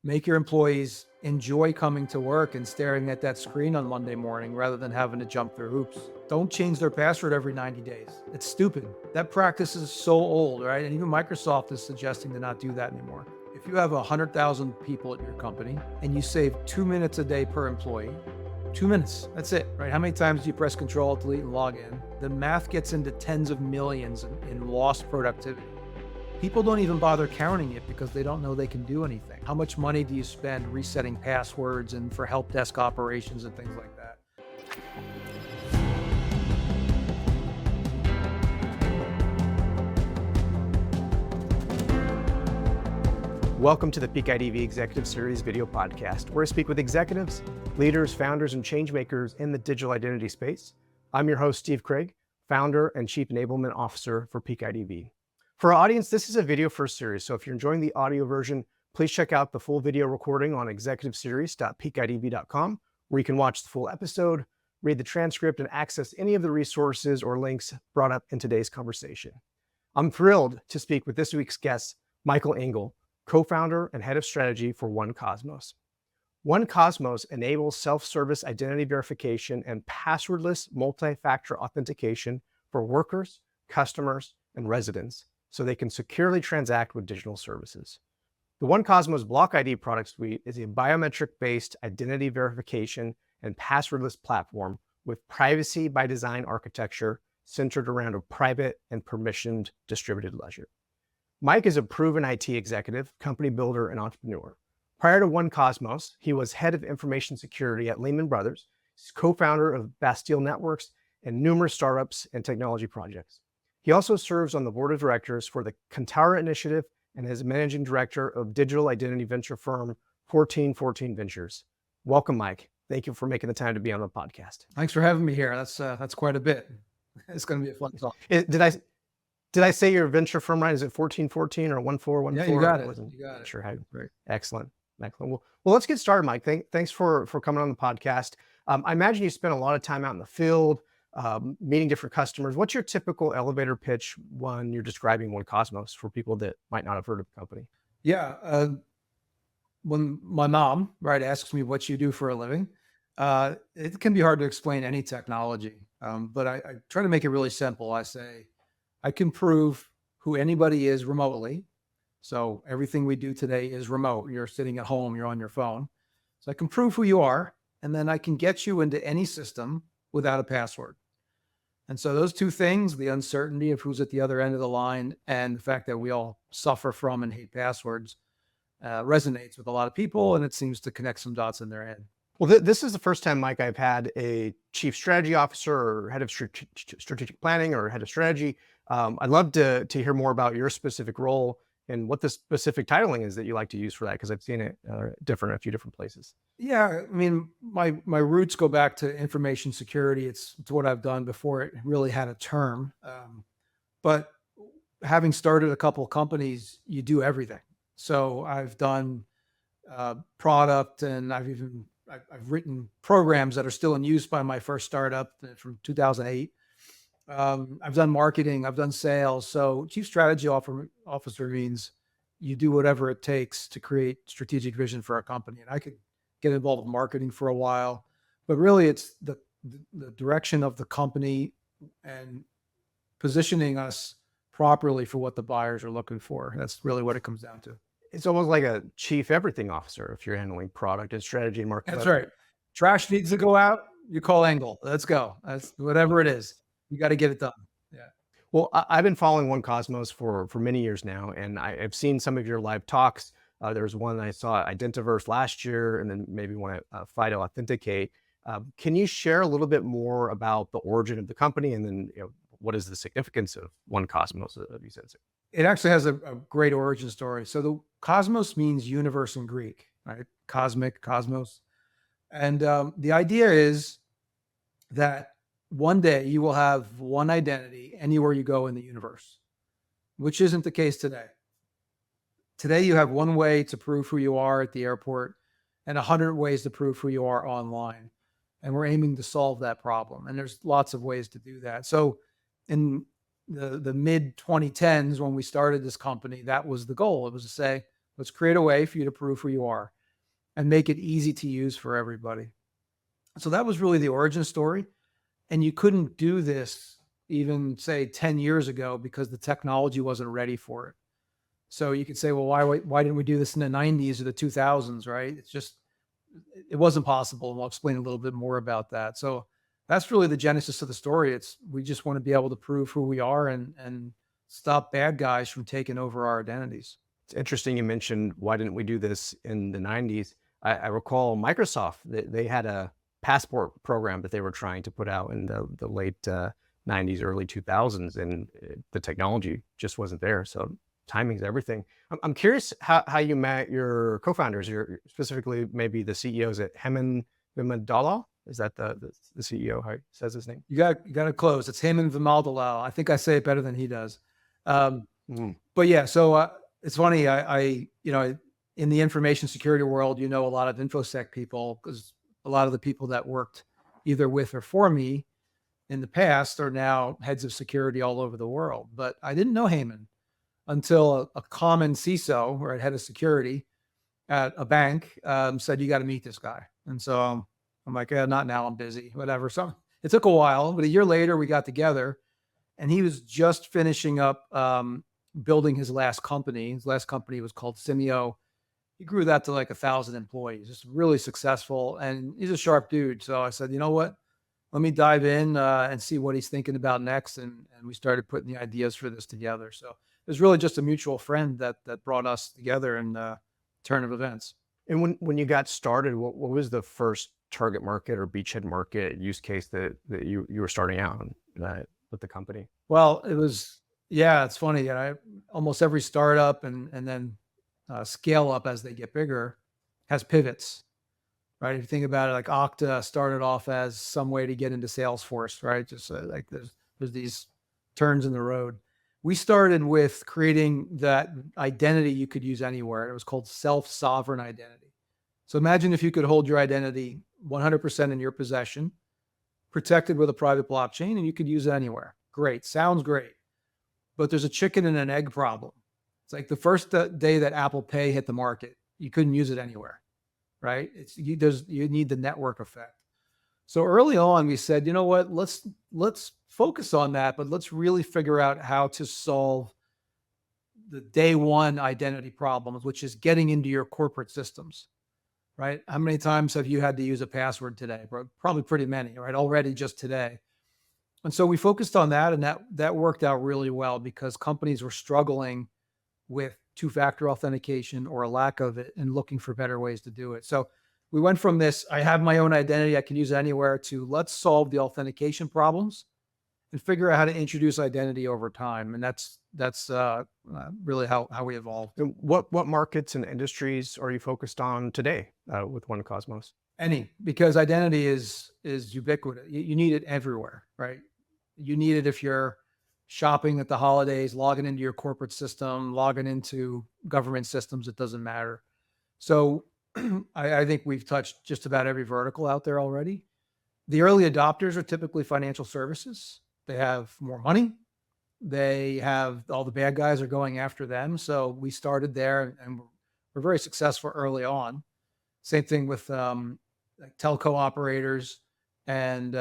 Make your employees enjoy coming to work and staring at that screen on Monday morning rather than having to jump through hoops. Don't change their password every 90 days. It's stupid. That practice is so old, right? And even Microsoft is suggesting to not do that anymore. If you have 100,000 people at your company and you save 2 minutes a day per employee, 2 minutes, that's it, right? How many times do you press Control, Delete, and log in? The math gets into tens of millions in lost productivity. People don't even bother counting it because they don't know they can do anything. How much money do you spend resetting passwords and for help desk operations and things like that? Welcome to the Peak IDV Executive Series video podcast, where I speak with executives, leaders, founders, and changemakers in the digital identity space. I'm your host, Steve Craig, founder and Chief Enablement Officer for Peak IDV. For our audience, this is a video first series, so if you're enjoying the audio version, please check out the full video recording on executiveseries.peakidv.com, where you can watch the full episode, read the transcript, and access any of the resources or links brought up in today's conversation. I'm thrilled to speak with this week's guest, Michael Engle, co-founder and head of strategy for 1Kosmos. 1Kosmos enables self-service identity verification and passwordless multi-factor authentication for workers, customers, and residents so they can securely transact with digital services. The 1Kosmos BlockID product suite is a biometric-based identity verification and passwordless platform with privacy by design architecture centered around a private and permissioned distributed ledger. Mike is a proven IT executive, company builder, and entrepreneur. Prior to 1Kosmos, he was head of information security at Lehman Brothers, co-founder of Bastille Networks, and numerous startups and technology projects. He also serves on the board of directors for the Kantara Initiative and is managing director of digital identity venture firm 1,414 Ventures. Welcome, Mike. Thank you for making the time to be on the podcast. Thanks for having me here. That's quite a bit. It's going to be a fun talk. Did I say your venture firm right? Is it 1414 or 1414? Yeah, you got it. You got it. Sure. Great. Excellent. Well, let's get started, Mike. Thanks for coming on the podcast. I imagine you spent a lot of time out in the field, meeting different customers. What's your typical elevator pitch when you're describing 1Kosmos for people that might not have heard of the company? Yeah. When my mom, right, asks me what you do for a living, it can be hard to explain any technology, but I try to make it really simple. I say, I can prove who anybody is remotely. So everything we do today is remote. You're sitting at home, you're on your phone. So I can prove who you are, and then I can get you into any system without a password. And so those two things, the uncertainty of who's at the other end of the line and the fact that we all suffer from and hate passwords, resonates with a lot of people, and it seems to connect some dots in their head. Well, this is the first time, Mike, I've had a chief strategy officer or head of strategic planning or head of strategy. I'd love to hear more about your specific role and what the specific titling is that you like to use for that, because I've seen it different in a few different places. Yeah, I mean, my roots go back to information security. It's what I've done before it really had a term. But having started a couple of companies, you do everything. So I've done product, and I've written programs that are still in use by my first startup from 2008. I've done marketing, I've done sales. So chief strategy officer means you do whatever it takes to create strategic vision for our company. And I could get involved with marketing for a while, but really it's the direction of the company and positioning us properly for what the buyers are looking for. That's really what it comes down to. It's almost like a chief everything officer if you're handling product and strategy and marketing. That's right. Trash needs to go out, you call Engle. Let's go. That's whatever it is. You got to get it done. Yeah. Well, I've been following 1Kosmos for many years now, and I've seen some of your live talks. There was one I saw at Identiverse last year, and then maybe one at FIDO Authenticate. Can you share a little bit more about the origin of the company, and then what is the significance of 1Kosmos of you sensing? It actually has a great origin story. So the cosmos means universe in Greek, right? Cosmic, cosmos. And the idea is that one day you will have one identity anywhere you go in the universe, which isn't the case today. Today, you have one way to prove who you are at the airport and 100 ways to prove who you are online. And we're aiming to solve that problem. And there's lots of ways to do that. So in the mid 2010s, when we started this company, that was the goal. It was to say, Let's create a way for you to prove who you are and make it easy to use for everybody. So that was really the origin story. And you couldn't do this even say 10 years ago because the technology wasn't ready for it. So you could say, well, why didn't we do this in the 90s or the 2000s, right? It wasn't possible. And I'll explain a little bit more about that. So that's really the genesis of the story. We just want to be able to prove who we are and stop bad guys from taking over our identities. It's interesting you mentioned, why didn't we do this in the 90s? I recall Microsoft, they had a passport program that they were trying to put out in the late 90s, early 2000s, and the technology just wasn't there. So timing's everything. I'm curious how you met your co-founders, specifically maybe the CEOs at Lehman Brothers. Is that the CEO, how he says his name? You got to close. It's him and Vimal Dalal. I think I say it better than he does. But yeah, so it's funny. I in the information security world, a lot of InfoSec people, because a lot of the people that worked either with or for me in the past are now heads of security all over the world. But I didn't know Heyman until a common CISO or a head of security at a bank said, you got to meet this guy. And so I'm like, yeah, not now, I'm busy, whatever. So it took a while, but a year later we got together and he was just finishing up building his last company. His last company was called Simeo. He grew that to like 1,000 employees, just really successful. And he's a sharp dude. So I said, you know what? Let me dive in and see what he's thinking about next. And we started putting the ideas for this together. So it was really just a mutual friend that brought us together in turn of events. And when you got started, what was the first target market or beachhead market use case that you were starting out on with the company? Well, it's funny. Almost every startup and then scale up as they get bigger has pivots, right? If you think about it, like Okta started off as some way to get into Salesforce, right? Just like there's these turns in the road. We started with creating that identity you could use anywhere. It was called self-sovereign identity. So imagine if you could hold your identity 100% in your possession, protected with a private blockchain, and you could use it anywhere. Great. Sounds great. But there's a chicken and an egg problem. It's like the first day that Apple Pay hit the market, you couldn't use it anywhere, right? You need the network effect. So early on, we said, you know what, let's focus on that, but let's really figure out how to solve the day one identity problems, which is getting into your corporate systems, right? How many times have you had to use a password today? Probably pretty many, right? Already just today. And so we focused on that, and that worked out really well because companies were struggling with two-factor authentication or a lack of it and looking for better ways to do it. So we went from this, I have my own identity, I can use it anywhere, to let's solve the authentication problems and figure out how to introduce identity over time. And that's really how we evolved. And what markets and industries are you focused on today with 1Kosmos? Because identity is ubiquitous. You need it everywhere, right? You need it if you're shopping at the holidays, logging into your corporate system, logging into government systems, it doesn't matter. So I think we've touched just about every vertical out there already. The early adopters are typically financial services. They have more money. They have all the bad guys are going after them. So we started there and we're very successful early on. Same thing with like telco operators and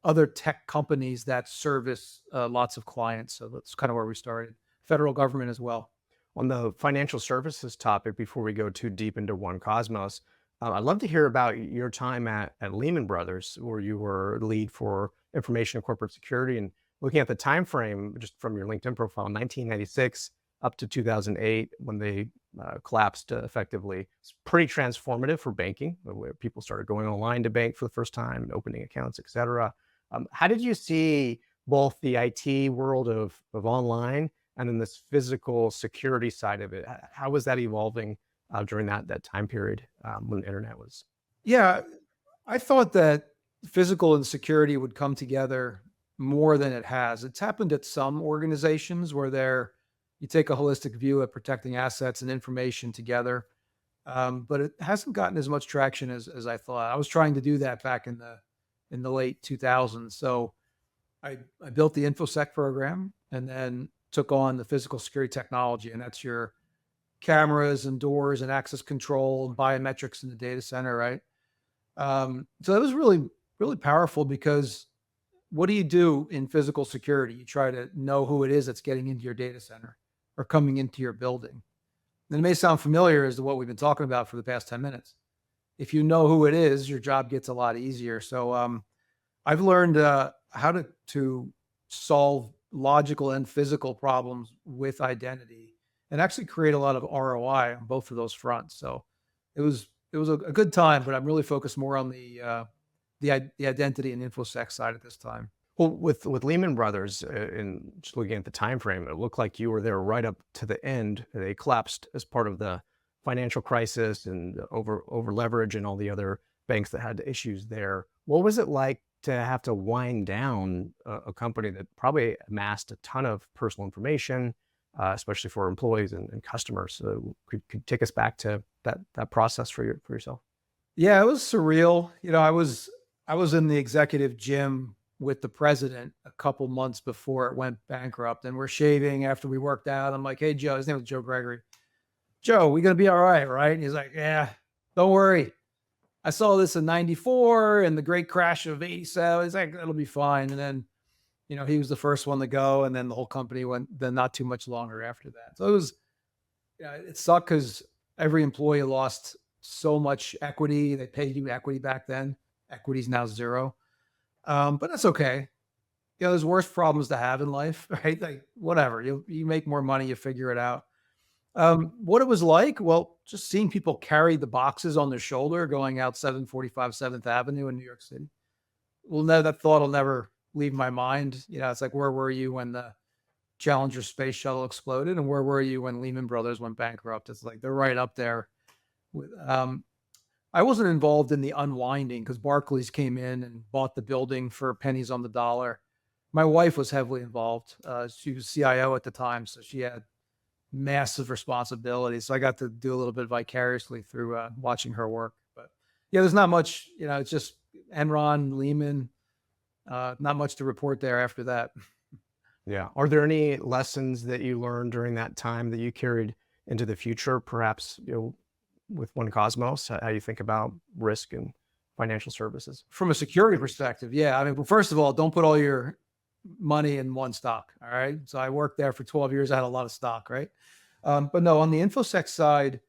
other tech companies that service lots of clients. So that's kind of where we started. Federal government as well. On the financial services topic, before we go too deep into 1Kosmos, I'd love to hear about your time at Lehman Brothers, where you were lead for information and corporate security. And looking at the time frame, just from your LinkedIn profile, 1996 up to 2008, when they collapsed effectively. It's pretty transformative for banking, where people started going online to bank for the first time, opening accounts, et cetera. How did you see both the IT world of online and then this physical security side of it? How was that evolving during that time period when the internet was? Yeah, I thought that physical and security would come together more than it has. It's happened at some organizations where you take a holistic view at protecting assets and information together. But it hasn't gotten as much traction as I thought. I was trying to do that back in the late 2000s. So I built the InfoSec program and then took on the physical security technology. And that's your cameras and doors and access control and biometrics in the data center, right? So it was really, really powerful because what do you do in physical security? You try to know who it is that's getting into your data center or coming into your building. And it may sound familiar as to what we've been talking about for the past 10 minutes. If you know who it is, your job gets a lot easier. So I've learned how to solve logical and physical problems with identity and actually create a lot of ROI on both of those fronts. So it was a good time, but I'm really focused more on the identity and infosec side at this time. Well, with Lehman Brothers, and just looking at the time frame, it looked like you were there right up to the end. They collapsed as part of the financial crisis and over leverage and all the other banks that had issues there. What was it like to have to wind down a company that probably amassed a ton of personal information, especially for employees and customers? So could take us back to that process for yourself? Yeah, it was surreal. I was in the executive gym with the president a couple months before it went bankrupt, and we're shaving after we worked out. I'm like, "Hey, Joe," his name was Joe Gregory. "Joe, we gonna be all right, right?" And he's like, "Yeah, don't worry. I saw this in '94 and the great crash of '87." He's like, "It'll be fine." And then, he was the first one to go, and then the whole company went. Then not too much longer after that. So it was, yeah, it sucked because every employee lost so much equity. They paid you equity back then. Equity's now zero. But that's okay. There's worse problems to have in life, right? Like whatever, you make more money, you figure it out. What it was like, well, just seeing people carry the boxes on their shoulder going out 745 7th Avenue in New York City. Well, no, that thought will never leave my mind. It's like, where were you when the Challenger space shuttle exploded? And where were you when Lehman Brothers went bankrupt? It's like they're right up there with, I wasn't involved in the unwinding because Barclays came in and bought the building for pennies on the dollar. My wife was heavily involved. She was CIO at the time, so she had massive responsibility. So I got to do a little bit vicariously through watching her work. But yeah, there's not much. It's just Enron, Lehman. Not much to report there after that. Yeah. Are there any lessons that you learned during that time that you carried into the future, perhaps, with 1Kosmos, how you think about risk and financial services? From a security perspective, yeah. I mean, well, first of all, don't put all your money in one stock. All right. So I worked there for 12 years. I had a lot of stock, right? But no, on the infosec side,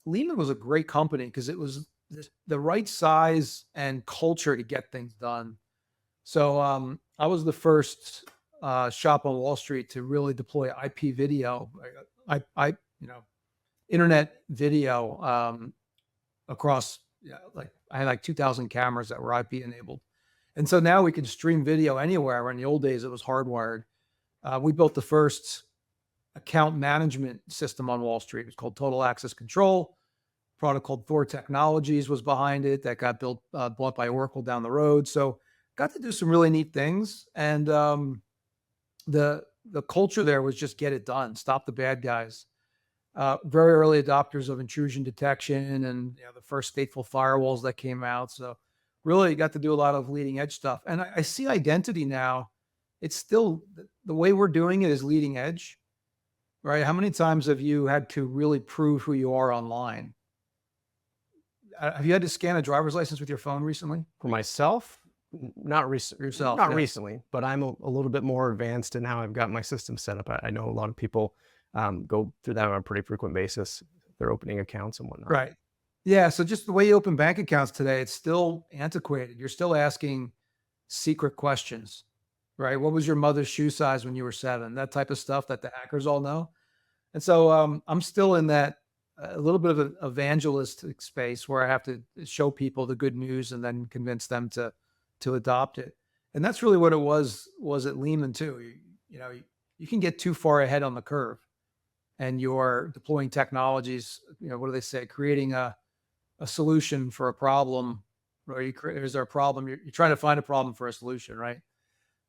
Lehman was a great company because it was the right size and culture to get things done. So I was the first shop on Wall Street to really deploy IP video, internet video across. Yeah, like I had like 2,000 cameras that were IP enabled, and so now we can stream video anywhere. Where in the old days it was hardwired. We built the first account management system on Wall Street. It was called Total Access Control. A product called Thor Technologies was behind it. That got bought by Oracle down the road. So got to do some really neat things, and the culture there was just get it done, stop the bad guys. Very early adopters of intrusion detection and the first stateful firewalls that came out. So really got to do a lot of leading edge stuff. And I see identity now. It's still the way we're doing it is leading edge, right? How many times have you had to really prove who you are online? Have you had to scan a driver's license with your phone recently? For myself, not Yourself, not yeah. recently, but I'm a little bit more advanced in how I've got my system set up. I know a lot of people go through that on a pretty frequent basis. They're opening accounts and whatnot. Right. Yeah. So just the way you open bank accounts today, it's still antiquated. You're still asking secret questions, right? What was your mother's shoe size when you were 7? That type of stuff that the hackers all know. And so I'm still in that a little bit of an evangelistic space where I have to show people the good news and then convince them to adopt it. And that's really what it was at Lehman too. You can get too far ahead on the curve and you're deploying technologies, what do they say? Creating a solution for a problem, or is there a problem? You're trying to find a problem for a solution, right?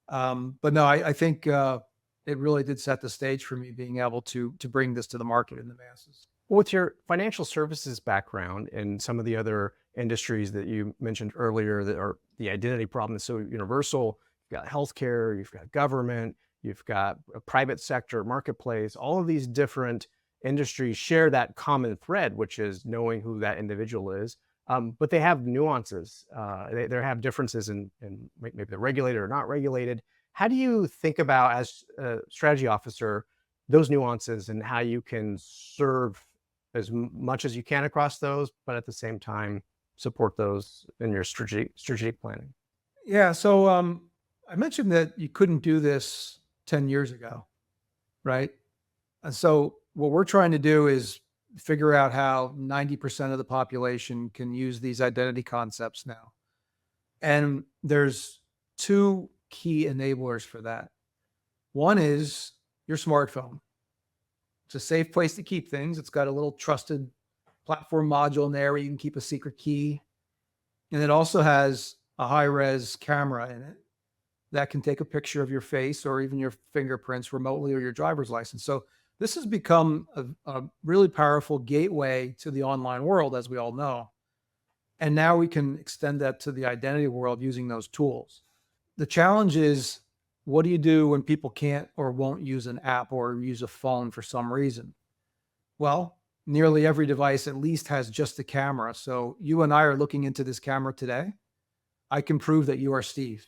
But no, I think it really did set the stage for me being able to bring this to the market in the masses. Well, with your financial services background and some of the other industries that you mentioned earlier that are the identity problem is so universal, you've got healthcare, you've got government, you've got a private sector, marketplace, all of these different industries share that common thread, which is knowing who that individual is. But they have nuances. They have differences in maybe they're regulated or not regulated. How do you think about, as a strategy officer, those nuances and how you can serve as much as you can across those, but at the same time support those in your strategic planning? Yeah. So I mentioned that you couldn't do this 10 years ago, right? And so what we're trying to do is figure out how 90% of the population can use these identity concepts now. And there's two key enablers for that. One is your smartphone. It's a safe place to keep things. It's got a little trusted platform module in there where you can keep a secret key. And it also has a high res camera in it that can take a picture of your face or even your fingerprints remotely or your driver's license. So this has become a really powerful gateway to the online world, as we all know. And now we can extend that to the identity world using those tools. The challenge is, what do you do when people can't or won't use an app or use a phone for some reason? Well, nearly every device at least has just the camera. So you and I are looking into this camera today. I can prove that you are Steve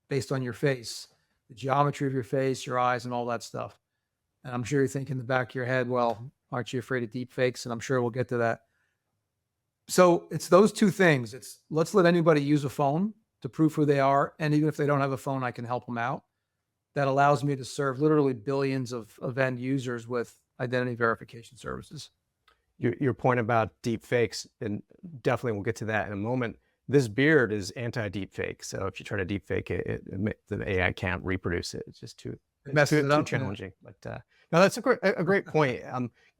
based on your face, the geometry of your face, your eyes, and all that stuff. And I'm sure you're thinking in the back of your head, well, aren't you afraid of deep fakes? And I'm sure we'll get to that. So it's those two things. It's let's let anybody use a phone to prove who they are. And even if they don't have a phone, I can help them out. That allows me to serve literally billions of end users with identity verification services. Your point about deep fakes, and definitely we'll get to that in a moment. This beard is anti-deep fake. So if you try to deep fake it, the AI can't reproduce it. It's just too challenging. But no, that's a great point.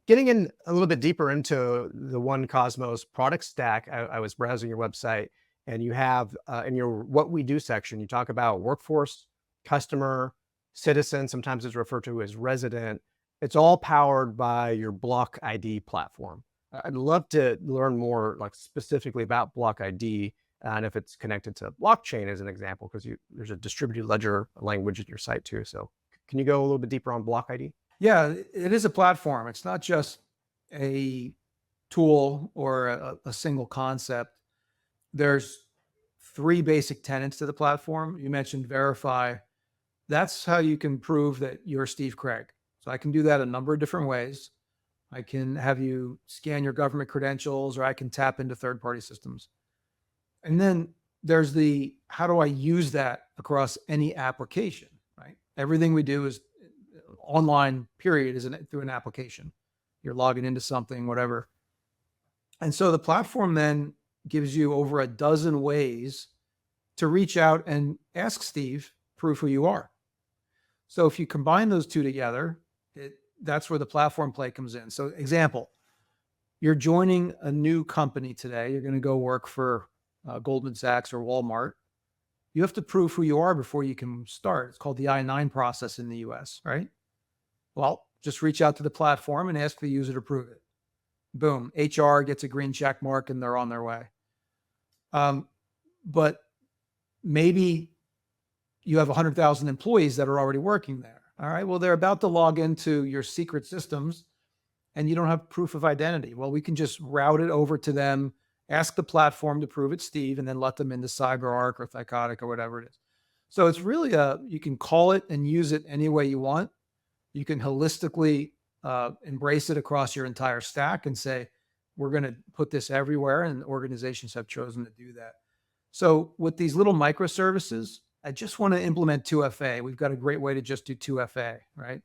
Getting in a little bit deeper into the 1Kosmos product stack, I was browsing your website, and you have in your What We Do section, you talk about workforce, customer, citizen, sometimes it's referred to as resident. It's all powered by your BlockID platform. I'd love to learn more, like specifically about BlockID, and if it's connected to blockchain as an example, because there's a distributed ledger language at your site too. So can you go a little bit deeper on BlockID? Yeah, it is a platform. It's not just a tool or a single concept. There's three basic tenets to the platform. You mentioned verify. That's how you can prove that you're Steve Craig. So I can do that a number of different ways. I can have you scan your government credentials, or I can tap into third-party systems. And then there's the, how do I use that across any application, right? Everything we do is online, period, is through an application. You're logging into something, whatever. And so the platform then gives you over a dozen ways to reach out and ask Steve, prove who you are. So if you combine those two together, that's where the platform play comes in. So example, you're joining a new company today. You're going to go work for Goldman Sachs or Walmart. You have to prove who you are before you can start. It's called the I-9 process in the US, right? Well, just reach out to the platform and ask the user to prove it. Boom, HR gets a green check mark and they're on their way. But maybe you have 100,000 employees that are already working there. All right, well, they're about to log into your secret systems and you don't have proof of identity. Well, we can just route it over to them, ask the platform to prove it's Steve, and then let them into CyberArk or Thycotic or whatever it is. So it's really you can call it and use it any way you want. You can holistically embrace it across your entire stack and say, we're going to put this everywhere, and organizations have chosen to do that. So with these little microservices, I just want to implement 2FA. We've got a great way to just do 2FA, right?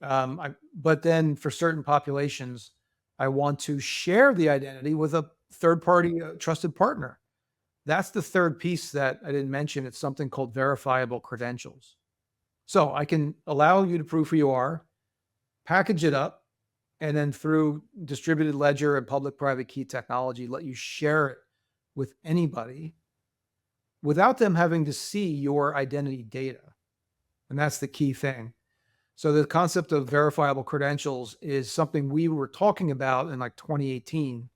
But then for certain populations, I want to share the identity with a third-party trusted partner. That's the third piece that I didn't mention. It's something called verifiable credentials. So I can allow you to prove who you are, package it up, and then through distributed ledger and public-private key technology, let you share it with anybody without them having to see your identity data. And that's the key thing. So the concept of verifiable credentials is something we were talking about in like 2018,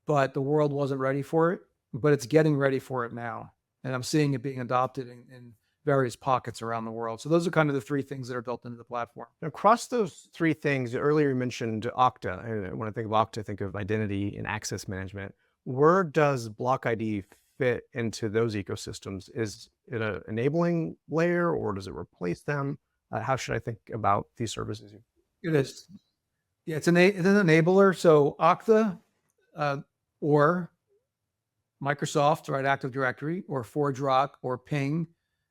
but the world wasn't ready for it, but it's getting ready for it now. And I'm seeing it being adopted in various pockets around the world. So those are kind of the three things that are built into the platform. Across those three things, earlier you mentioned Okta. And when I think of Okta, I think of identity and access management. Where does BlockID fit into those ecosystems? Is it an enabling layer or does it replace them? How should I think about these services? It is. Yeah, it's an enabler. So Okta or Microsoft, right, Active Directory, or ForgeRock, or Ping,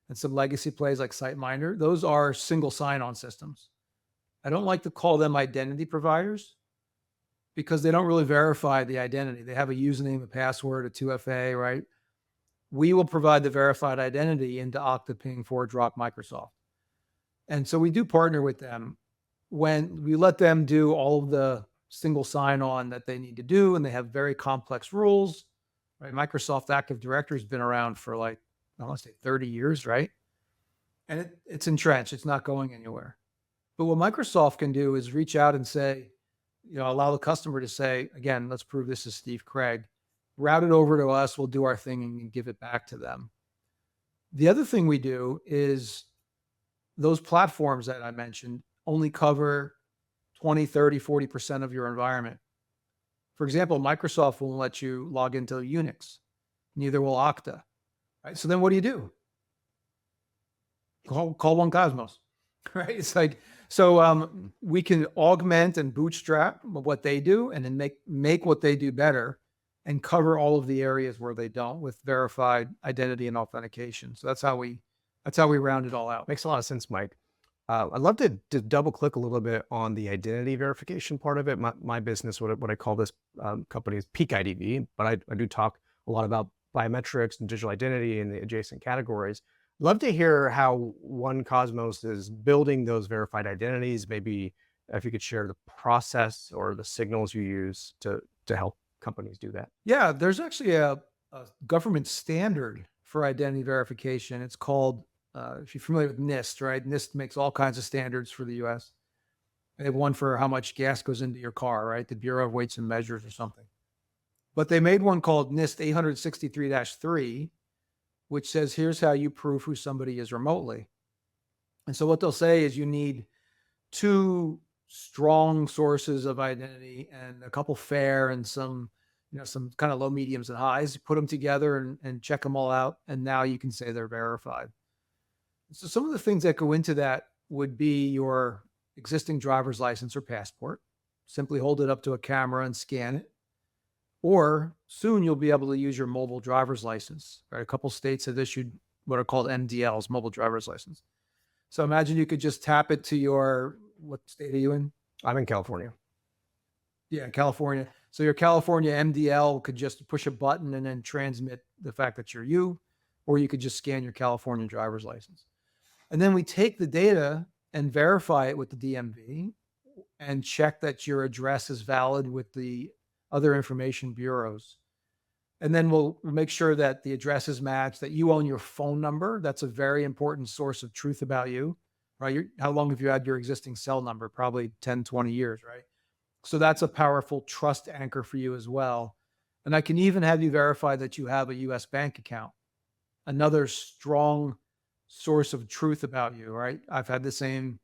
and some legacy plays like SiteMinder. Those are single sign-on systems. I don't like to call them identity providers because they don't really verify the identity. They have a username, a password, a 2FA, right? We will provide the verified identity into Okta, Ping, ForgeRock, Microsoft. And so we do partner with them when we let them do all of the single sign-on that they need to do, and they have very complex rules. Right? Microsoft Active Directory has been around for like, I want to say 30 years, right? And it's entrenched. It's not going anywhere. But what Microsoft can do is reach out and say, allow the customer to say, again, let's prove this is Steve Craig. Route it over to us. We'll do our thing and give it back to them. The other thing we do is those platforms that I mentioned only cover 20, 30, 40% of your environment. For example, Microsoft won't let you log into Unix. Neither will Okta. Right? So then what do? Call 1Kosmos. Right? It's like, so we can augment and bootstrap what they do and then make what they do better and cover all of the areas where they don't with verified identity and authentication. So that's how we round it all out. Makes a lot of sense, Mike. I'd love to double click a little bit on the identity verification part of it. My business, what I call this company is Peak IDV, but I do talk a lot about biometrics and digital identity and the adjacent categories. Love to hear how 1Kosmos is building those verified identities. Maybe if you could share the process or the signals you use to help companies do that. Yeah, there's actually a government standard for identity verification. It's called, if you're familiar with NIST, right? NIST makes all kinds of standards for the US. They have one for how much gas goes into your car, right? The Bureau of Weights and Measures or something. But they made one called NIST 863-3, which says, here's how you prove who somebody is remotely. And so what they'll say is you need 2 strong sources of identity and a couple fair and some kind of low, mediums, and highs. You put them together and check them all out. And now you can say they're verified. So some of the things that go into that would be your existing driver's license or passport. Simply hold it up to a camera and scan it. Or soon you'll be able to use your mobile driver's license. Right? A couple states have issued what are called MDLs, mobile driver's license. So imagine you could just tap it to your, what state are you in? I'm in California. Yeah, California. So your California MDL could just push a button and then transmit the fact that you're you, or you could just scan your California driver's license. And then we take the data and verify it with the DMV and check that your address is valid with the other information bureaus. And then we'll make sure that the address is matched, that you own your phone number. That's a very important source of truth about you, right? How long have you had your existing cell number? Probably 10, 20 years, right? So that's a powerful trust anchor for you as well. And I can even have you verify that you have a US bank account. Another strong source of truth about you, right? I've had the same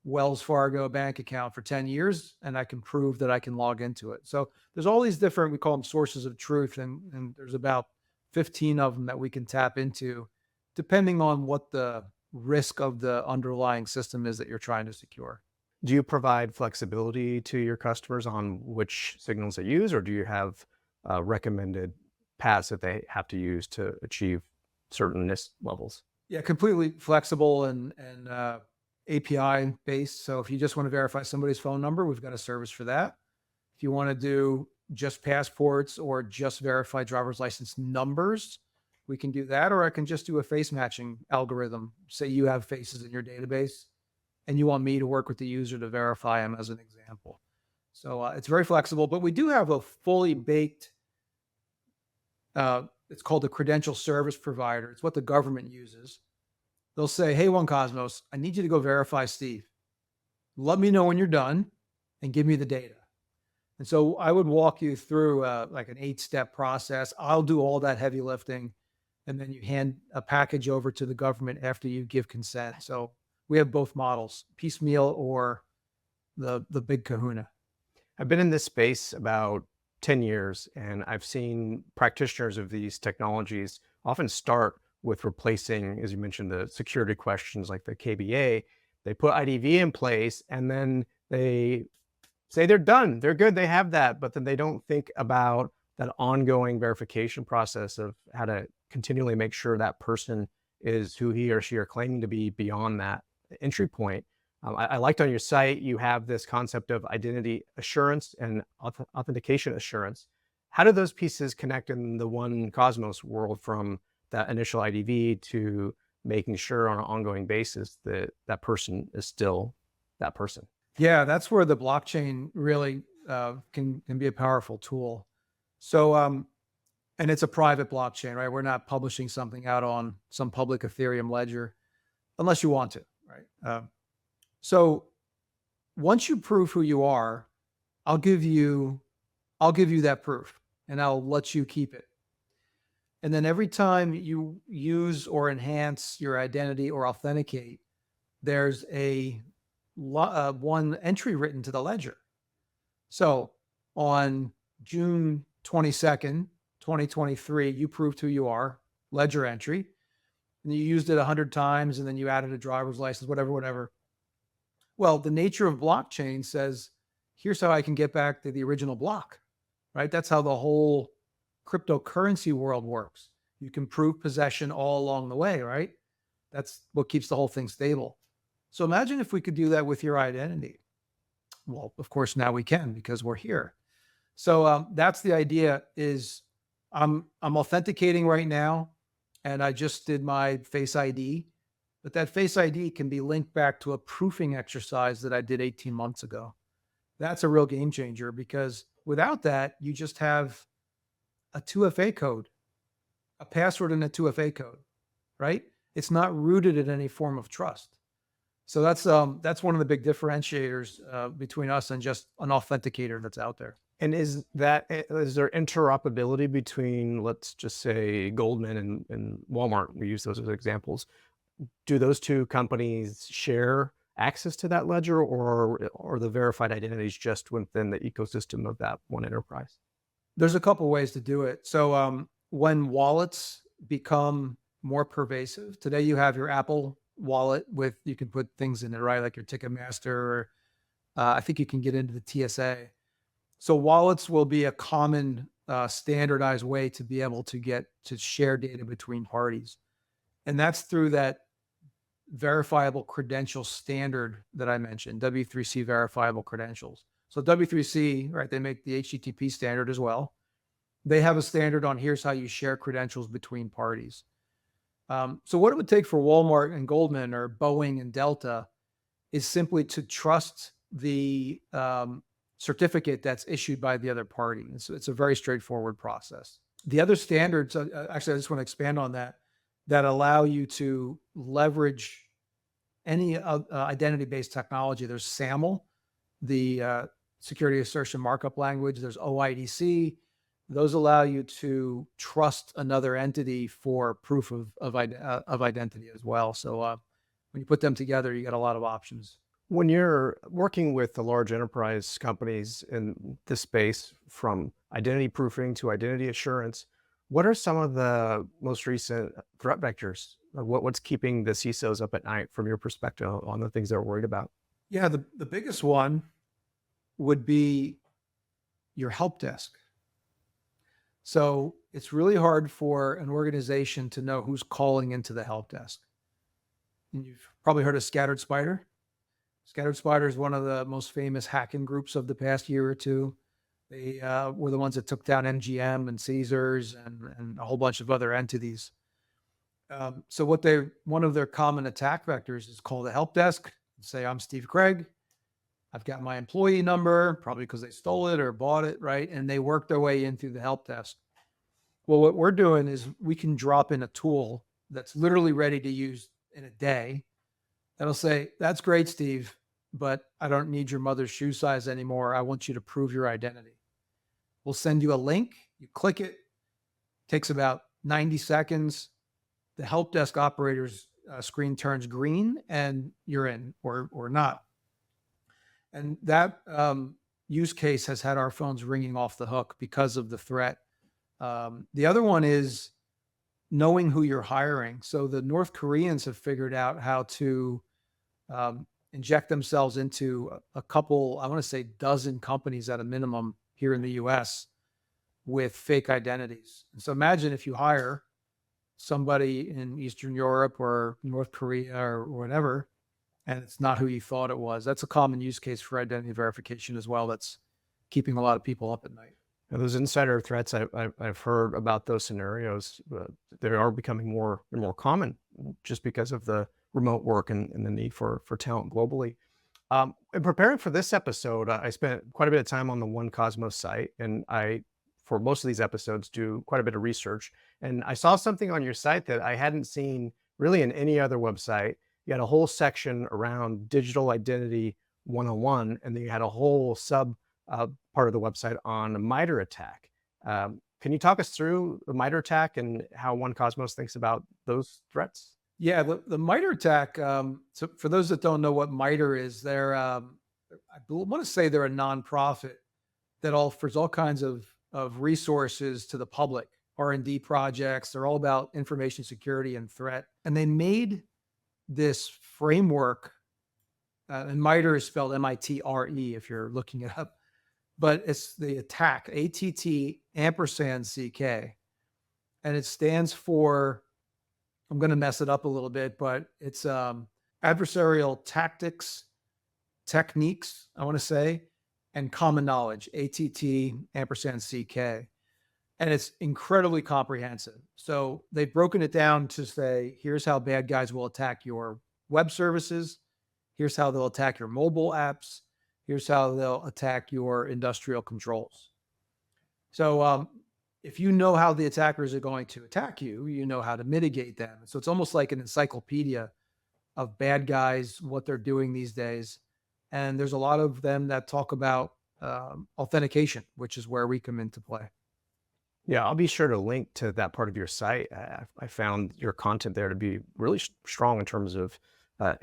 Wells Fargo bank account for 10 years, and I can prove that I can log into it. So there's all these different, we call them sources of truth, and there's about 15 of them that we can tap into, depending on what the risk of the underlying system is that you're trying to secure. Do you provide flexibility to your customers on which signals they use, or do you have recommended paths that they have to use to achieve certain NIST levels? Yeah, completely flexible and API based. So if you just want to verify somebody's phone number, we've got a service for that. If you want to do just passports or just verify driver's license numbers, we can do that. Or I can just do a face matching algorithm. Say you have faces in your database and you want me to work with the user to verify them as an example. So it's very flexible, but we do have a fully baked, it's called a credential service provider. It's what the government uses. They'll say, hey, 1Kosmos, I need you to go verify Steve. Let me know when you're done and give me the data. And so I would walk you through like an 8-step process. I'll do all that heavy lifting. and then you hand a package over to the government after you give consent. So we have both models, piecemeal or the big kahuna. I've been in this space about 10 years, and I've seen practitioners of these technologies often start with replacing, as you mentioned, the security questions like the KBA. They put IDV in place, and then they say they're done, they're good, they have that, but then they don't think about that ongoing verification process of how to continually make sure that person is who he or she are claiming to be beyond that entry point. I liked on your site, you have this concept of identity assurance and authentication assurance. How do those pieces connect in the 1Kosmos world, from that initial IDV to making sure on an ongoing basis that that person is still that person? Yeah, that's where the blockchain really can be a powerful tool. So, and it's a private blockchain, right? We're not publishing something out on some public Ethereum ledger unless you want to, right? So once you prove who you are, I'll give you that proof and I'll let you keep it. And then every time you use or enhance your identity or authenticate, there's one entry written to the ledger. So on June 22nd, 2023, you proved who you are, ledger entry, and you used it 100 times, and then you added a driver's license, whatever. Well, the nature of blockchain says, here's how I can get back to the original block, right? That's how the whole cryptocurrency world works. You can prove possession all along the way, right? That's what keeps the whole thing stable. So imagine if we could do that with your identity. Well, of course, now we can because we're here. So that's the idea. Is I'm authenticating right now, and I just did my Face ID, but that Face ID can be linked back to a proofing exercise that I did 18 months ago. That's a real game changer, because without that, you just have a 2FA code, a password and a 2FA code, right? It's not rooted in any form of trust. So that's one of the big differentiators between us and just an authenticator that's out there. And is there interoperability between, let's just say, Goldman and Walmart? We use those as examples. Do those two companies share access to that ledger, or the verified identities just within the ecosystem of that one enterprise? There's a couple ways to do it. So when wallets become more pervasive, today you have your Apple wallet you can put things in it, right? Like your Ticketmaster, or I think you can get into the TSA. So wallets will be a common standardized way to be able to share data between parties. And that's through that verifiable credential standard that I mentioned, W3C verifiable credentials. So W3C, right, they make the HTTP standard as well. They have a standard on here's how you share credentials between parties. So what it would take for Walmart and Goldman, or Boeing and Delta, is simply to trust the certificate that's issued by the other party. And so it's a very straightforward process. The other standards, actually, I just want to expand on that allow you to leverage any identity-based technology. There's SAML, the security assertion markup language. There's OIDC. Those allow you to trust another entity for proof of identity as well. So when you put them together, you get a lot of options. When you're working with the large enterprise companies in this space, from identity proofing to identity assurance, what are some of the most recent threat vectors? What's keeping the CISOs up at night from your perspective on the things they're worried about? Yeah, the biggest one would be your help desk. So it's really hard for an organization to know who's calling into the help desk. And you've probably heard of Scattered Spider. Scattered Spider is one of the most famous hacking groups of the past year or two. They were the ones that took down MGM and Caesars and a whole bunch of other entities. So one of their common attack vectors is call the help desk and say, I'm Steve Craig. I've got my employee number, probably because they stole it or bought it, right? And they work their way in through the help desk. Well, what we're doing is we can drop in a tool that's literally ready to use in a day. That'll say, that's great, Steve, but I don't need your mother's shoe size anymore. I want you to prove your identity. We'll send you a link. You click it. Takes about 90 seconds. the help desk operator's screen turns green and you're in, or not. And that use case has had our phones ringing off the hook because of the threat. The other one is knowing who you're hiring. So the North Koreans have figured out how to inject themselves into a couple, I want to say dozen companies at a minimum here in the US with fake identities. And so imagine if you hire somebody in Eastern Europe or North Korea or whatever, and it's not who you thought it was. That's a common use case for identity verification as well. That's keeping a lot of people up at night. Now, those insider threats, I've heard about those scenarios. They are becoming more and more common just because of the remote work and the need for talent globally. In preparing for this episode, I spent quite a bit of time on the 1Kosmos site, and I, for most of these episodes, do quite a bit of research. And I saw something on your site that I hadn't seen really in any other website. You had a whole section around digital identity 101, and then you had a whole sub part of the website on a MITRE attack. Can you talk us through the MITRE attack and how 1Kosmos thinks about those threats? Yeah, the MITRE attack. So for those that don't know what MITRE is, they're I want to say they're a nonprofit that offers all kinds of resources to the public, R&D projects. They're all about information security and threat. And they made this framework, and MITRE is spelled MITRE if you're looking it up, but it's the attack, ATT&CK. And it stands for, I'm going to mess it up a little bit, but it's adversarial tactics, techniques, I want to say, and common knowledge, ATT&CK. And it's incredibly comprehensive. So they've broken it down to say, here's how bad guys will attack your web services. Here's how they'll attack your mobile apps. Here's how they'll attack your industrial controls. So if you know how the attackers are going to attack you, you know how to mitigate them. So it's almost like an encyclopedia of bad guys, what they're doing these days. And there's a lot of them that talk about authentication, which is where we come into play. Yeah, I'll be sure to link to that part of your site. I found your content there to be really strong in terms of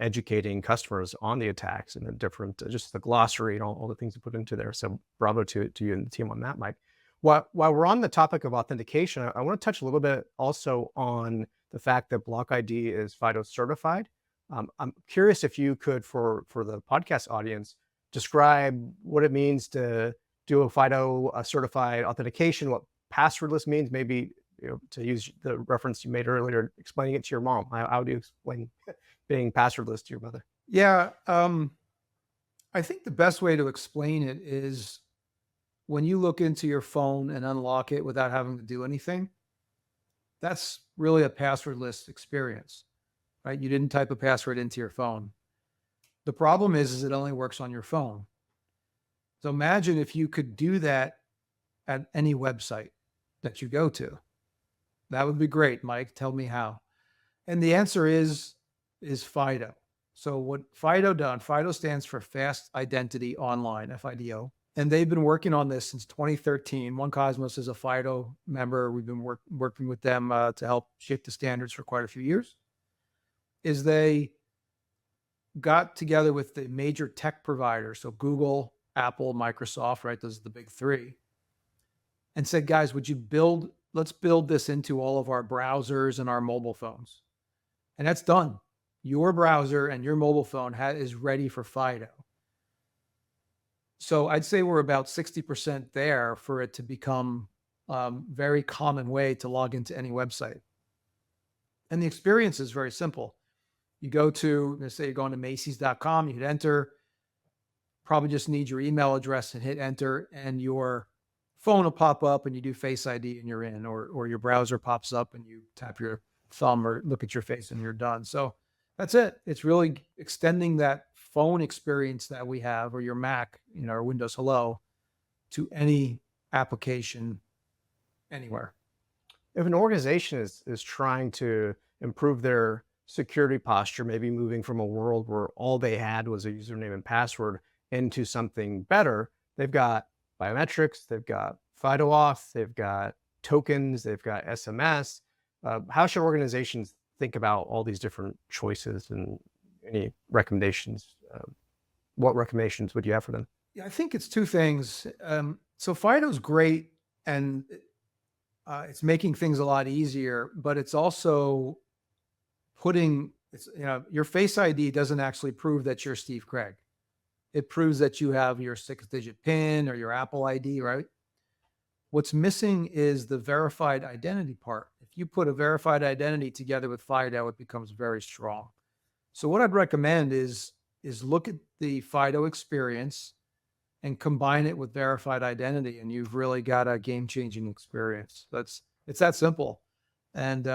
educating customers on the attacks and the different, just the glossary and all the things you put into there. So bravo to you and the team on that, Mike. While we're on the topic of authentication, I want to touch a little bit also on the fact that BlockID is FIDO certified. I'm curious if you could, for the podcast audience, describe what it means to do a FIDO certified authentication, what passwordless means, maybe, to use the reference you made earlier, explaining it to your mom. How do you explain being passwordless to your mother? Yeah, I think the best way to explain it is when you look into your phone and unlock it without having to do anything, that's really a passwordless experience, right? You didn't type a password into your phone. The problem is it only works on your phone. So imagine if you could do that at any website that you go to. That would be great, Mike. Tell me how. And the answer is FIDO. So what FIDO done, FIDO stands for Fast Identity Online, FIDO. And they've been working on this since 2013. 1Kosmos is a FIDO member. We've been working with them to help shape the standards for quite a few years. Is they got together with the major tech providers, so Google, Apple, Microsoft, right? Those are the big three. And said, guys, let's build this into all of our browsers and our mobile phones. And that's done. Your browser and your mobile phone is ready for FIDO. So I'd say we're about 60% there for it to become very common way to log into any website. And the experience is very simple. You go to, let's say you're going to Macy's.com, you hit enter, probably just need your email address and hit enter, and your phone will pop up and you do Face ID and you're in, or your browser pops up and you tap your thumb or look at your face and you're done. So that's it. It's really extending that phone experience that we have, or your Mac, or Windows Hello, to any application anywhere. If an organization is trying to improve their security posture, maybe moving from a world where all they had was a username and password into something better, they've got biometrics, they've got FIDO auth, they've got tokens, they've got SMS. How should organizations think about all these different choices and any recommendations? What recommendations would you have for them? Yeah, I think it's two things. So FIDO's great, and it's making things a lot easier, but it's also your Face ID doesn't actually prove that you're Steve Craig. It proves that you have your 6-digit PIN or your Apple ID, right? What's missing is the verified identity part. If you put a verified identity together with FIDO, it becomes very strong. So what I'd recommend is look at the FIDO experience and combine it with verified identity, and you've really got a game-changing experience. It's that simple. And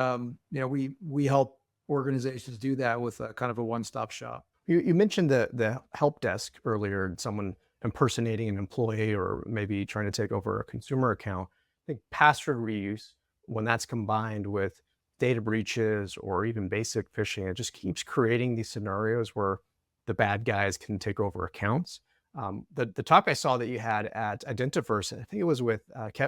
we help organizations do that with a kind of a one-stop shop. You mentioned the help desk earlier, and someone impersonating an employee or maybe trying to take over a consumer account. I think password reuse, when that's combined with data breaches or even basic phishing, it just keeps creating these scenarios where the bad guys can take over accounts. The talk I saw that you had at Identiverse, I think it was with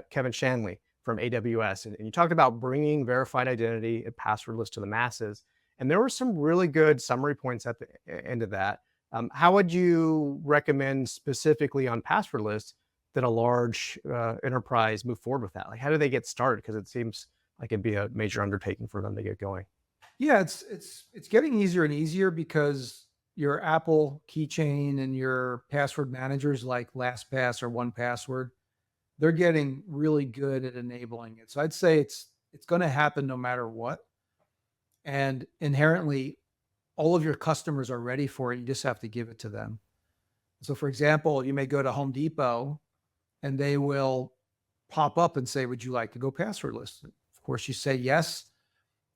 Kevin Shanley from AWS, and you talked about bringing verified identity and passwordless to the masses. And there were some really good summary points at the end of that. How would you recommend specifically on passwordless that a large enterprise move forward with that? Like, how do they get started? Because it seems like it'd be a major undertaking for them to get going. Yeah, it's getting easier and easier because your Apple keychain and your password managers like LastPass or 1Password, they're getting really good at enabling it. So I'd say it's going to happen no matter what. And inherently, all of your customers are ready for it. You just have to give it to them. So for example, you may go to Home Depot and they will pop up and say, would you like to go passwordless? Of course, you say yes.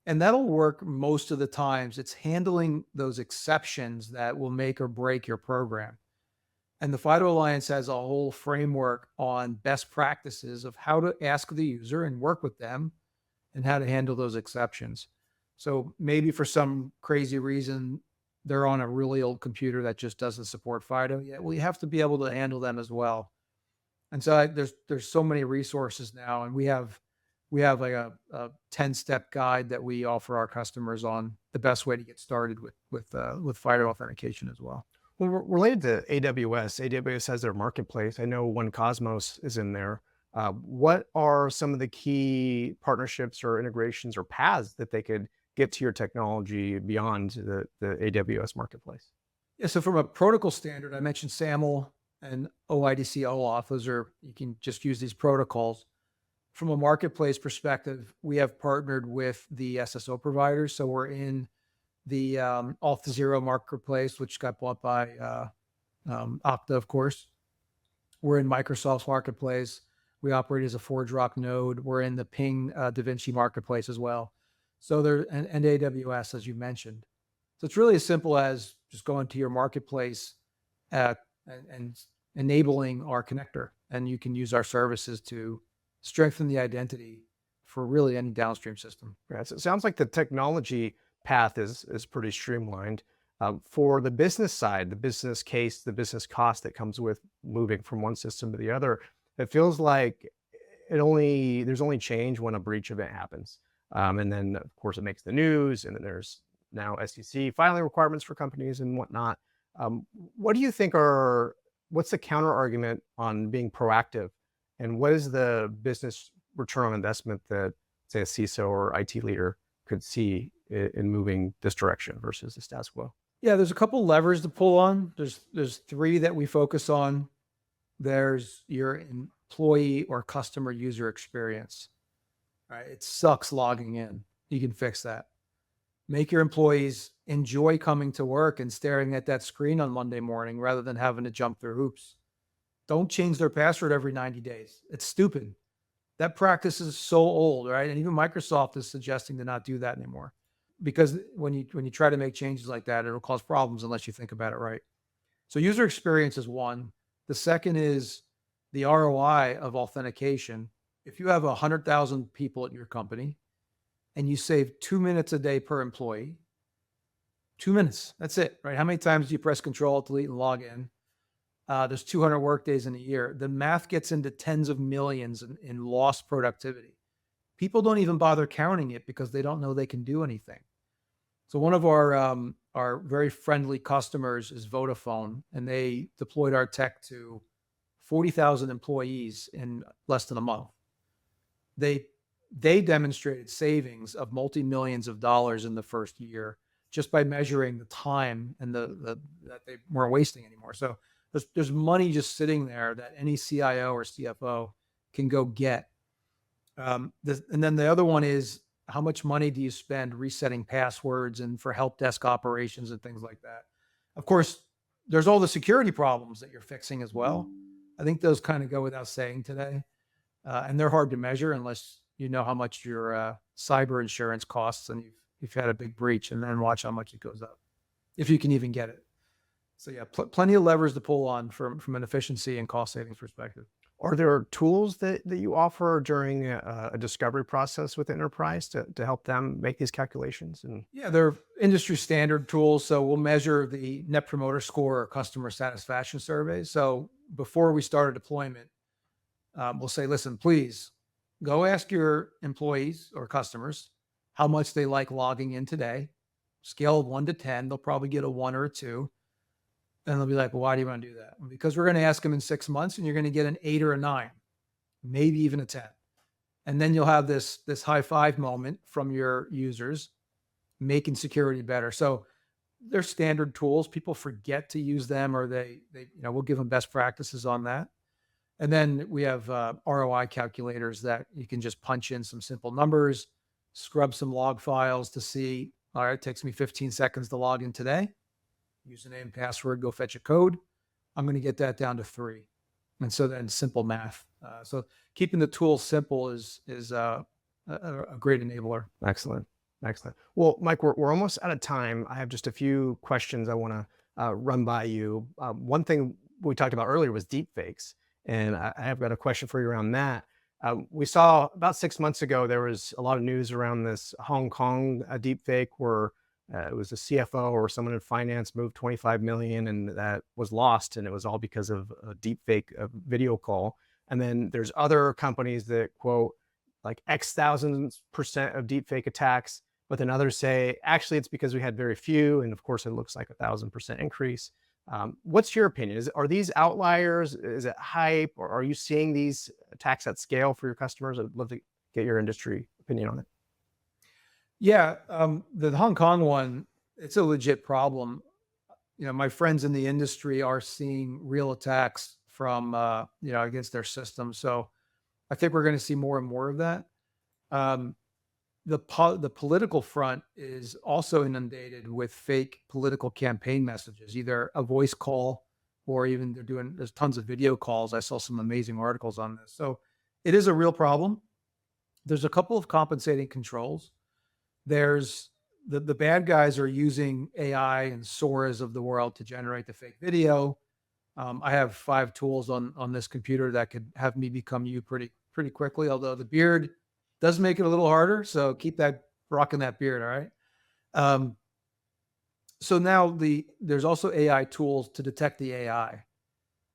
And that'll work most of the times. It's handling those exceptions that will make or break your program. And the FIDO Alliance has a whole framework on best practices of how to ask the user and work with them and how to handle those exceptions. So maybe for some crazy reason, they're on a really old computer that just doesn't support FIDO yet. Well, you have to be able to handle them as well. And so there's so many resources now, and we have like a 10-step guide that we offer our customers on the best way to get started with FIDO authentication as well. Well, related to AWS has their marketplace. I know 1Kosmos is in there. What are some of the key partnerships or integrations or paths that they could get to your technology beyond the AWS marketplace? Yeah, so from a protocol standard, I mentioned SAML and OIDC OAuth. You can just use these protocols. From a marketplace perspective, we have partnered with the SSO providers. So we're in the Auth0 marketplace, which got bought by Okta, of course. We're in Microsoft's marketplace. We operate as a ForgeRock node. We're in the Ping DaVinci marketplace as well. So and AWS, as you mentioned. So it's really as simple as just going to your marketplace and enabling our connector, and you can use our services to strengthen the identity for really any downstream system. Right. So it sounds like the technology path is pretty streamlined. For the business side, the business case, the business cost that comes with moving from one system to the other, it feels like there's only change when a breach event happens. And then of course it makes the news, and then there's now SEC filing requirements for companies and whatnot. What do you think what's the counter argument on being proactive, and what is the business return on investment that, say, a CISO or IT leader could see in moving this direction versus the status quo? Yeah, there's a couple levers to pull on. There's three that we focus on. There's your employee or customer user experience. Right? It sucks logging in. You can fix that. Make your employees enjoy coming to work and staring at that screen on Monday morning rather than having to jump through hoops. Don't change their password every 90 days. It's stupid. That practice is so old, right? And even Microsoft is suggesting to not do that anymore, because when you try to make changes like that, it'll cause problems unless you think about it right. So user experience is one. The second is the ROI of authentication. If you have 100,000 people at your company and you save 2 minutes a day per employee, 2 minutes, that's it, right? How many times do you press Control, Delete, and log in? There's 200 work days in a year. The math gets into tens of millions in lost productivity. People don't even bother counting it because they don't know they can do anything. So one of our very friendly customers is Vodafone, and they deployed our tech to 40,000 employees in less than a month. They they demonstrated savings of multi-millions of dollars in the first year just by measuring the time and the that they weren't wasting anymore. So there's money just sitting there that any CIO or CFO can go get. And then the other one is, how much money do you spend resetting passwords and for help desk operations and things like that? Of course, there's all the security problems that you're fixing as well. I think those kind of go without saying today, and they're hard to measure unless you know how much your cyber insurance costs and you've had a big breach, and then watch how much it goes up if you can even get it. So yeah, plenty of levers to pull on from an efficiency and cost savings perspective. Are there tools that you offer during a discovery process with enterprise to help them make these calculations? And Yeah, they're industry standard tools. So we'll measure the net promoter score or customer satisfaction surveys. So before we start a deployment, we'll say, listen, please go ask your employees or customers how much they like logging in today. Scale of 1 to 10, they'll probably get a 1 or a 2. And they'll be like, well, why do you want to do that? Because we're going to ask them in 6 months and you're going to get an 8 or a 9, maybe even a 10. And then you'll have this high five moment from your users making security better. So they're standard tools. People forget to use them, or we'll give them best practices on that. And then we have ROI calculators that you can just punch in some simple numbers, scrub some log files to see, all right, it takes me 15 seconds to log in today. Username, password, go fetch a code. I'm going to get that down to 3. And so then simple math. So keeping the tool simple is a great enabler. excellent, excellent. Well, Mike, we're almost out of time. I have just a few questions I want to run by you. One thing we talked about earlier was deepfakes, and I have got a question for you around that. We saw about 6 months ago, there was a lot of news around this Hong Kong deepfake where it was a CFO or someone in finance moved 25 million and that was lost. And it was all because of a deepfake video call. And then there's other companies that quote like X thousands% of deepfake attacks, but then others say, actually, it's because we had very few. And of course, it looks like 1,000% increase. What's your opinion? Are these outliers? Is it hype? Or are you seeing these attacks at scale for your customers? I'd love to get your industry opinion on it. Yeah, the Hong Kong one, it's a legit problem. My friends in the industry are seeing real attacks from, against their system. So I think we're going to see more and more of that. The political front is also inundated with fake political campaign messages, either a voice call or even there's tons of video calls. I saw some amazing articles on this. So it is a real problem. There's a couple of compensating controls. There's the bad guys are using AI and Soras of the world to generate the fake video. I have 5 tools on this computer that could have me become you pretty quickly, although the beard does make it a little harder. So keep rocking that beard. All right. So now there's also AI tools to detect the AI,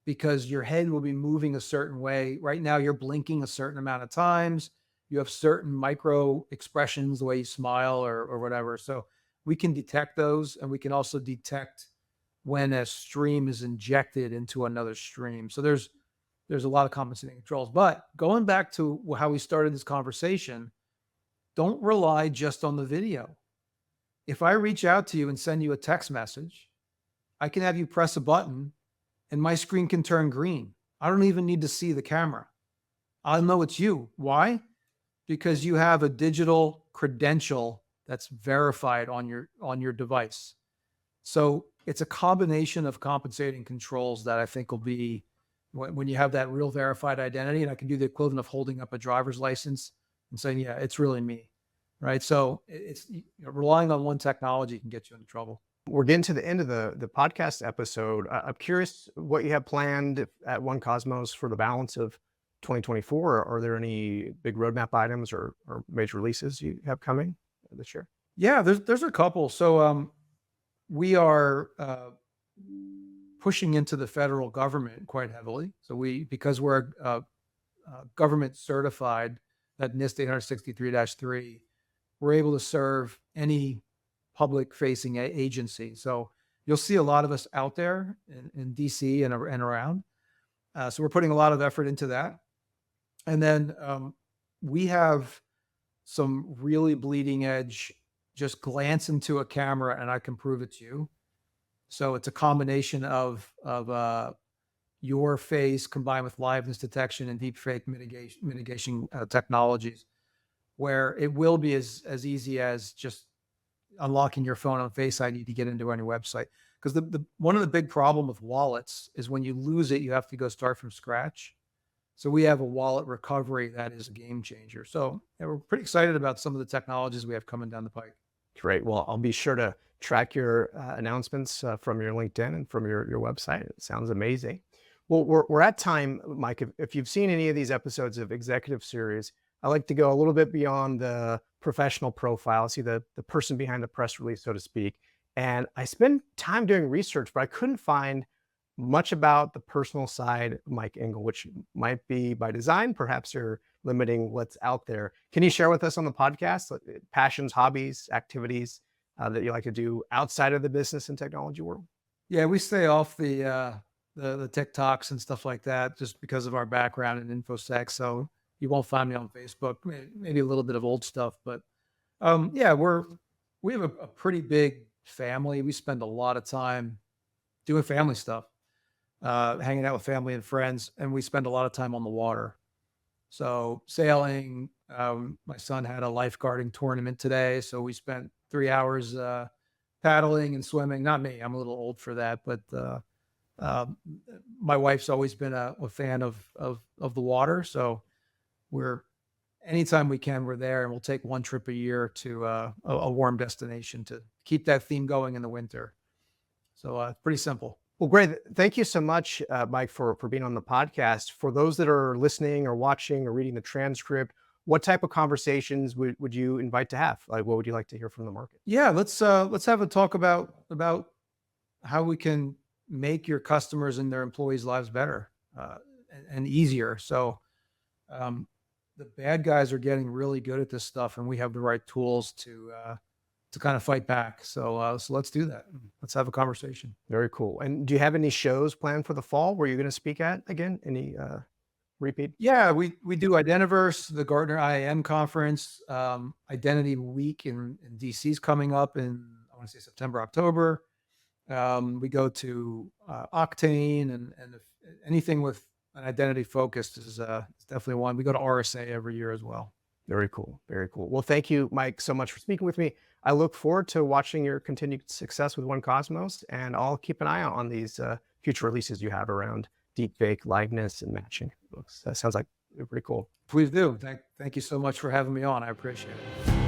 because your head will be moving a certain way. Right now, you're blinking a certain amount of times. You have certain micro expressions, the way you smile or whatever. So we can detect those, and we can also detect when a stream is injected into another stream. So there's a lot of compensating controls. But going back to how we started this conversation, don't rely just on the video. If I reach out to you and send you a text message, I can have you press a button and my screen can turn green. I don't even need to see the camera. I'll know it's you. Why? Because you have a digital credential that's verified on your device. So it's a combination of compensating controls that I think will be when you have that real verified identity, and I can do the equivalent of holding up a driver's license and saying, yeah, it's really me, right? So it's relying on one technology can get you into trouble. We're getting to the end of the podcast episode. I'm curious what you have planned at 1Kosmos for the balance of 2024. Are there any big roadmap items or major releases you have coming this year? Yeah, there's a couple. So we are pushing into the federal government quite heavily. So because we're government certified at NIST 863-3, we're able to serve any public facing agency. So you'll see a lot of us out there in DC and around. So we're putting a lot of effort into that. And then we have some really bleeding edge, just glance into a camera and I can prove it to you. So it's a combination of your face combined with liveness detection and deepfake mitigation technologies, where it will be as easy as just unlocking your phone on Face ID to get into any website. Because the one of the big problem with wallets is when you lose it, you have to go start from scratch. So we have a wallet recovery that is a game changer. So yeah, we're pretty excited about some of the technologies we have coming down the pike. Great. Well, I'll be sure to track your announcements from your LinkedIn and from your website. It sounds amazing. Well, we're at time, Mike. If you've seen any of these episodes of Executive Series, I like to go a little bit beyond the professional profile, see the person behind the press release, so to speak. And I spent time doing research, but I couldn't find much about the personal side of Mike Engle, which might be by design. Perhaps you're limiting what's out there. Can you share with us on the podcast passions, hobbies, activities that you like to do outside of the business and technology world? Yeah, we stay off the TikToks and stuff like that just because of our background in InfoSec. So you won't find me on Facebook. Maybe a little bit of old stuff, but yeah, we have a pretty big family. We spend a lot of time doing family stuff, hanging out with family and friends, and we spend a lot of time on the water. So sailing. My son had a lifeguarding tournament today, so we spent 3 hours paddling and swimming. Not me; I'm a little old for that, but my wife's always been a fan of the water. So we're anytime we can, we're there, and we'll take one trip a year to a warm destination to keep that theme going in the winter. So pretty simple. Well, great. Thank you so much, Mike, for being on the podcast. For those that are listening or watching or reading the transcript, what type of conversations would you invite to have? Like, what would you like to hear from the market? Yeah, let's have a talk about how we can make your customers and their employees' lives better and easier. So the bad guys are getting really good at this stuff, and we have the right tools to kind of fight back. So let's do that. Let's have a conversation. Very cool. And do you have any shows planned for the fall where you're going to speak at again? Any repeat? Yeah, we do Identiverse, the Gartner IAM conference, Identity Week in DC is coming up in, I want to say September, October. We go to Octane and if anything with an identity focused is definitely one. We go to RSA every year as well. Very cool. Very cool. Well, thank you, Mike, so much for speaking with me. I look forward to watching your continued success with 1Kosmos, and I'll keep an eye out on these future releases you have around deepfake, liveness, and matching. That sounds like pretty cool. Please do. Thank you so much for having me on. I appreciate it.